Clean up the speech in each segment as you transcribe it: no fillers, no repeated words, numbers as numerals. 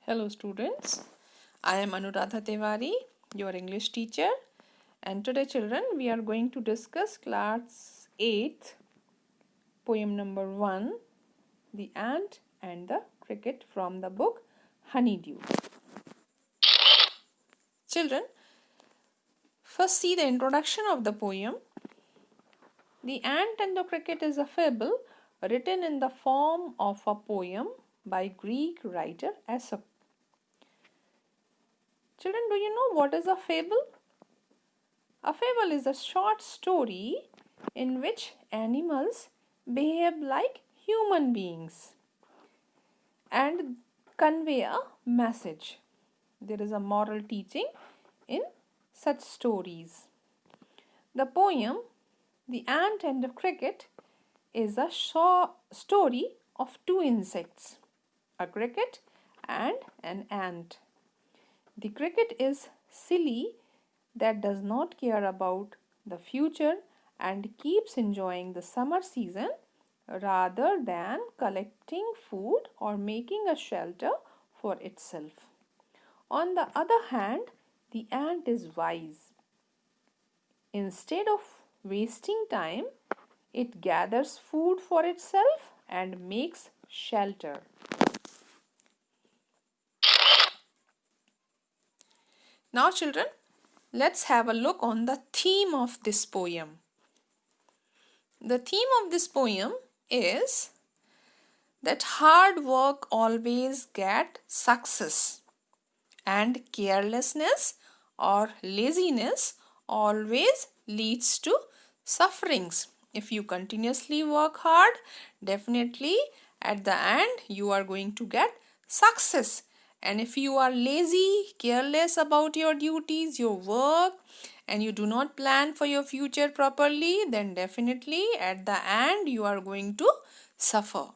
Hello students, I am Anuradha Tewari, your English teacher, and today children we are going to discuss class 8th poem number 1, The Ant and the Cricket from the book Honeydew. Children, first see the introduction of the poem. The Ant and the Cricket is a fable written in the form of a poem by Greek writer Aesop. Children, do you know what is a fable? A fable is a short story in which animals behave like human beings and convey a message. There is a moral teaching in such stories. The poem, The Ant and the Cricket, is a story of two insects, a cricket and an ant. The cricket is silly that does not care about the future and keeps enjoying the summer season rather than collecting food or making a shelter for itself. On the other hand, the ant is wise. Instead of wasting time, it gathers food for itself and makes shelter. Now children, let's have a look on the theme of this poem. The theme of this poem is that hard work always gets success and carelessness or laziness always leads to sufferings. If you continuously work hard, definitely at the end you are going to get success. And if you are lazy, careless about your duties, your work, and you do not plan for your future properly, then definitely at the end you are going to suffer.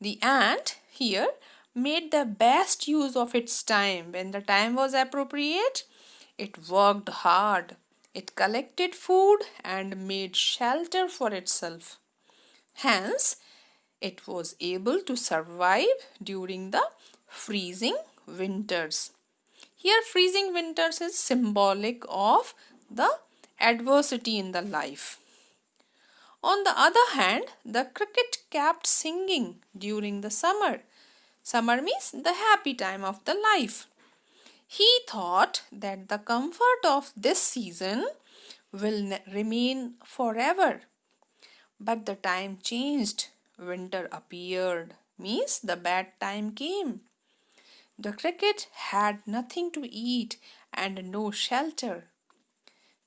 The ant here made the best use of its time. When the time was appropriate, it worked hard. It collected food and made shelter for itself. Hence, it was able to survive during the freezing winters. Here, freezing winters is symbolic of the adversity in the life. On the other hand, the cricket kept singing during the summer. Summer means the happy time of the life. He thought that the comfort of this season will remain forever. But the time changed. Winter appeared, means the bad time came. The cricket had nothing to eat and no shelter.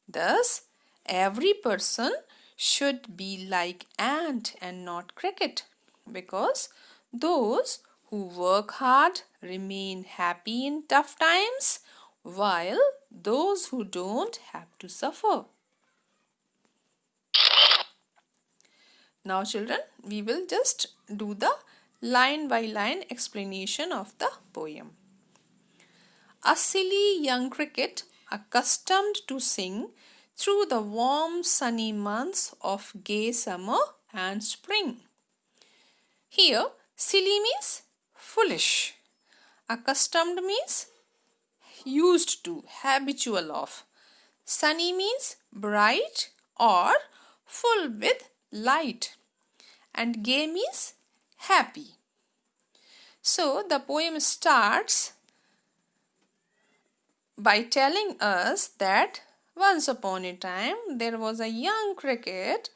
Thus, every person should be like ant and not cricket, because those who work hard remain happy in tough times, while those who don't have to suffer. Now children, we will just do the line by line explanation of the poem. A silly young cricket, accustomed to sing through the warm sunny months of gay summer and spring. Here, silly means foolish. Accustomed means used to, habitual of. Sunny means bright or full with light. And gay means happy. So the poem starts by telling us that once upon a time there was a young cricket,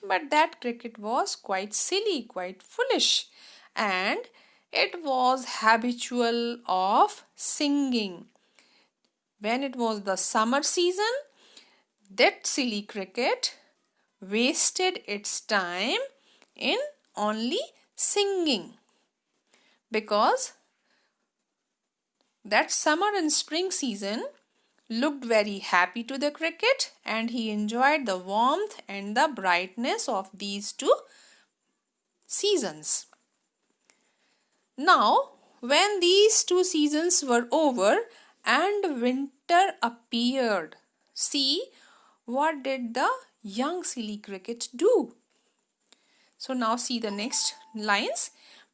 but that cricket was quite silly, quite foolish, and it was habitual of singing. When it was the summer season, that silly cricket wasted its time in only singing, because that summer and spring season looked very happy to the cricket and he enjoyed the warmth and the brightness of these two seasons. Now, when these two seasons were over and winter appeared, see what did the young silly cricket do? So now see the next lines.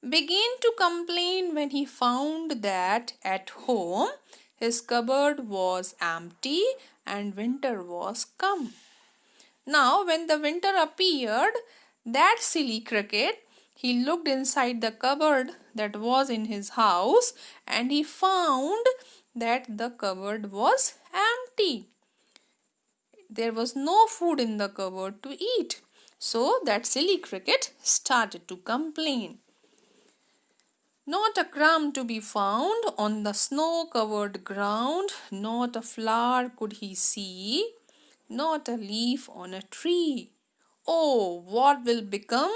began to complain when he found that at home his cupboard was empty and winter was come. Now, when the winter appeared, that silly cricket, he looked inside the cupboard that was in his house and he found that the cupboard was empty. There was no food in the cupboard to eat. So that silly cricket started to complain. Not a crumb to be found on the snow-covered ground, not a flower could he see, not a leaf on a tree. Oh, what will become,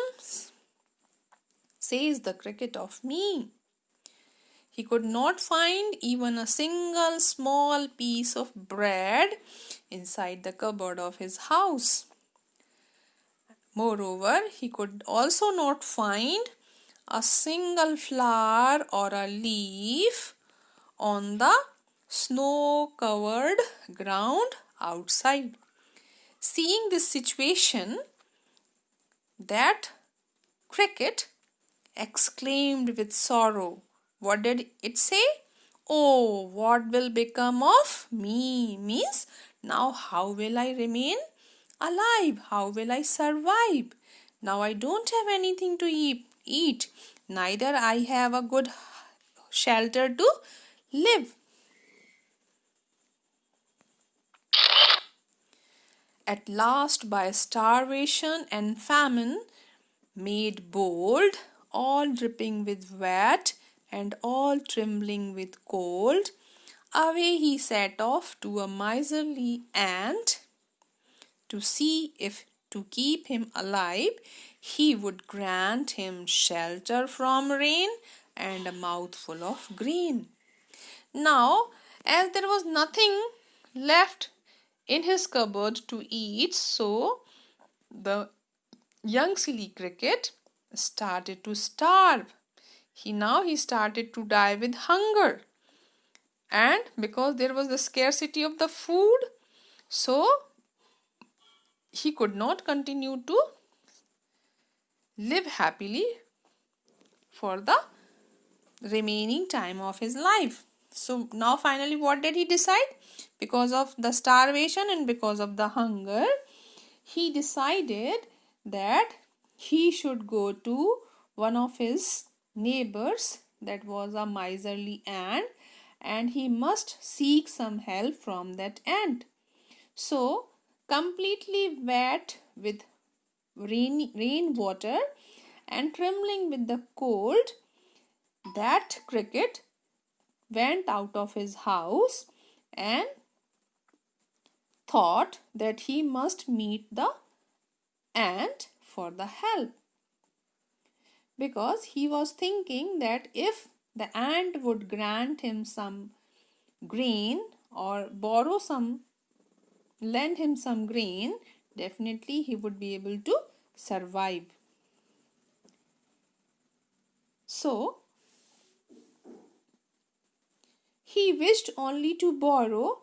says the cricket, of me? He could not find even a single small piece of bread inside the cupboard of his house. Moreover, he could also not find a single flower or a leaf on the snow-covered ground outside. Seeing this situation, that cricket exclaimed with sorrow. What did it say? Oh, what will become of me? Means, now how will I remain alive? How will I survive? Now I don't have anything to eat. Neither I have a good shelter to live. At last, by starvation and famine, made bold, all dripping with wet and all trembling with cold, away he set off to a miserly ant to see if, to keep him alive, he would grant him shelter from rain and a mouthful of grain. Now, as there was nothing left in his cupboard to eat, so the young silly cricket started to starve. He started to die with hunger. And because there was the scarcity of the food, so he could not continue to live happily for the remaining time of his life. So now finally what did he decide? Because of the starvation and because of the hunger, he decided that he should go to one of his neighbors, that was a miserly ant, and he must seek some help from that ant. So, completely wet with rainwater and trembling with the cold, that cricket went out of his house and thought that he must meet the ant for the help, because he was thinking that if the ant would grant him some grain or lend him some grain, definitely he would be able to survive. So he wished only to borrow,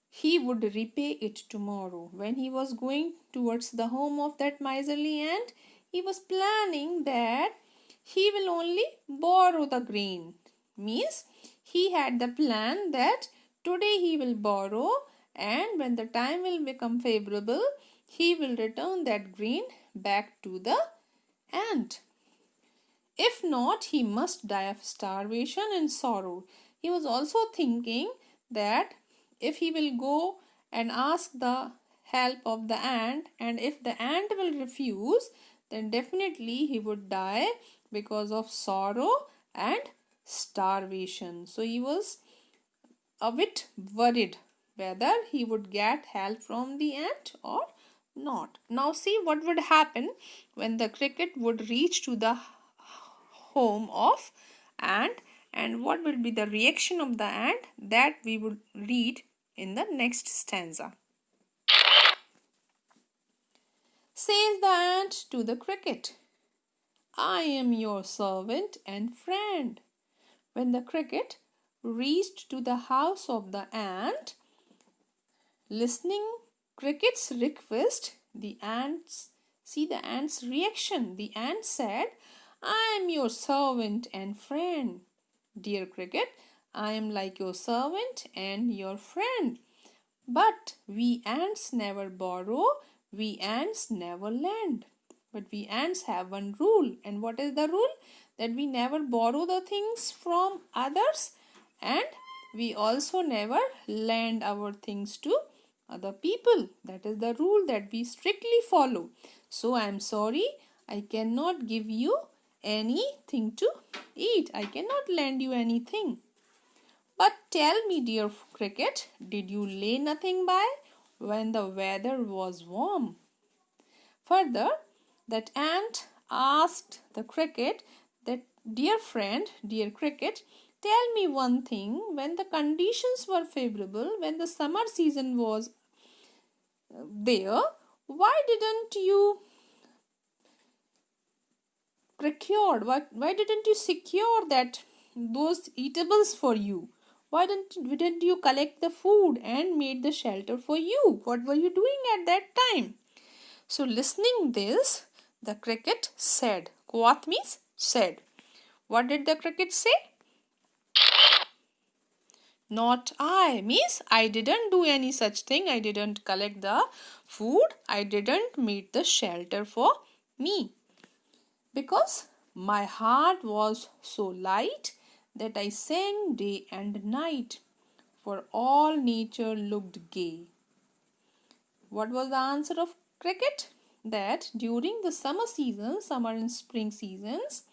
he would repay it tomorrow. When he was going towards the home of that miserly ant, he was planning that he will only borrow the grain. Means he had the plan that today he will borrow, and when the time will become favorable, he will return that grain back to the ant. If not, he must die of starvation and sorrow. He was also thinking that if he will go and ask the help of the ant, and if the ant will refuse, then definitely he would die because of sorrow and starvation. So he was a bit worried whether he would get help from the ant or not. Now see what would happen when the cricket would reach to the home of ant, and what will be the reaction of the ant, that we would read in the next stanza. Says the ant to the cricket, I am your servant and friend. When the cricket reached to the house of the ant, listening cricket's request, the ant's reaction. The ant said, I am your servant and friend. Dear cricket, I am like your servant and your friend. But we ants never borrow, we ants never lend. But we ants have one rule. And what is the rule? That we never borrow the things from others and we also never lend our things to other people. That is the rule that we strictly follow. So I am sorry, I cannot give you anything to eat. I cannot lend you anything. But tell me, dear cricket, did you lay nothing by when the weather was warm? Further, that ant asked the cricket that, dear friend, dear cricket, tell me one thing, when the conditions were favorable, when the summer season was there, why didn't you why didn't you secure those eatables for you? Why didn't you collect the food and made the shelter for you? What were you doing at that time? So listening this, the cricket said. Quoth means said. What did the cricket say? Not I means I didn't do any such thing. I didn't collect the food. I didn't make the shelter for me. Because my heart was so light that I sang day and night, for all nature looked gay. What was the answer of cricket? That during the summer season, summer and spring seasons,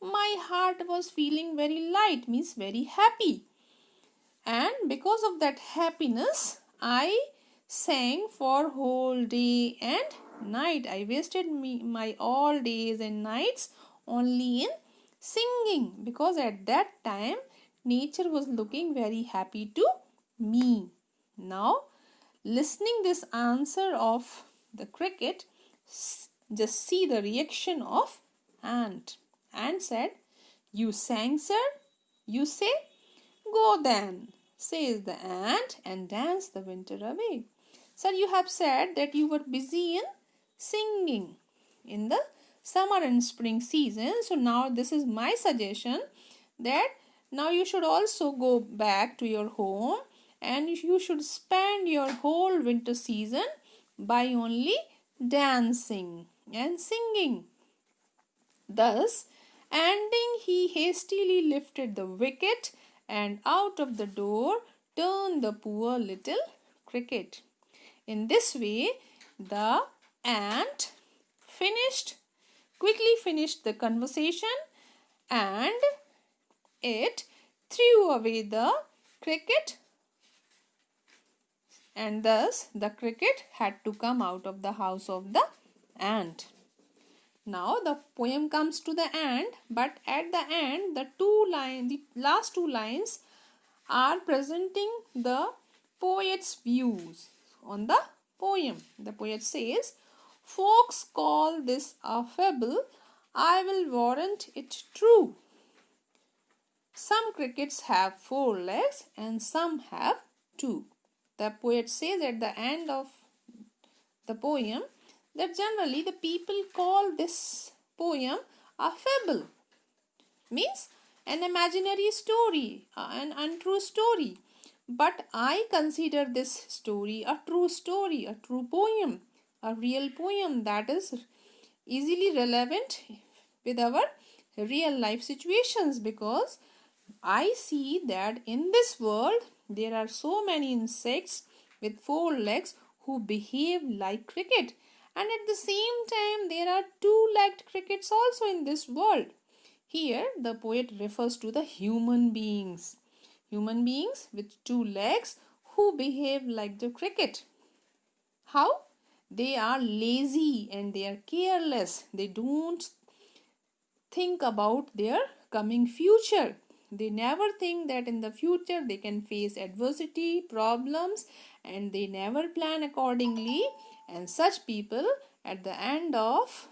my heart was feeling very light, means very happy. And because of that happiness, I sang for whole day and night. I wasted my all days and nights only in singing, because at that time nature was looking very happy to me. Now, listening this answer of the cricket, just see the reaction of ant. Ant said, "You sang, sir? You say? Go then," says the ant, and dance the winter away. Sir, you have said that you were busy in singing in the summer and spring season. So now this is my suggestion, that now you should also go back to your home and you should spend your whole winter season by only dancing and singing. Thus, ending, he hastily lifted the wicket and out of the door turned the poor little cricket. In this way, the ant quickly finished the conversation, and it threw away the cricket, and thus the cricket had to come out of the house of the ant. Now the poem comes to the end, but at the end the last two lines are presenting the poet's views on the poem. The poet says, "Folks call this a fable, I will warrant it true. Some crickets have 4 legs and some have 2. The poet says at the end of the poem that generally the people call this poem a fable, means an imaginary story, an untrue story. But I consider this story a true story, a true poem, a real poem that is easily relevant with our real life situations, because I see that in this world there are so many insects with 4 legs who behave like cricket, and at the same time there are 2-legged crickets also in this world. Here the poet refers to the human beings with 2 legs who behave like the cricket. How? They are lazy and they are careless. They don't think about their coming future. They never think that in the future they can face adversity, problems, and they never plan accordingly. And such people, at the end of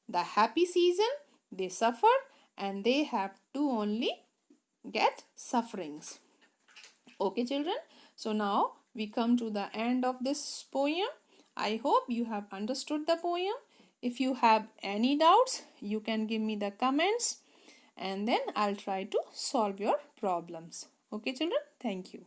the happy season, they suffer and they have to only get sufferings. Okay, children. So now we come to the end of this poem. I hope you have understood the poem. If you have any doubts, you can give me the comments and then I'll try to solve your problems. Okay children, thank you.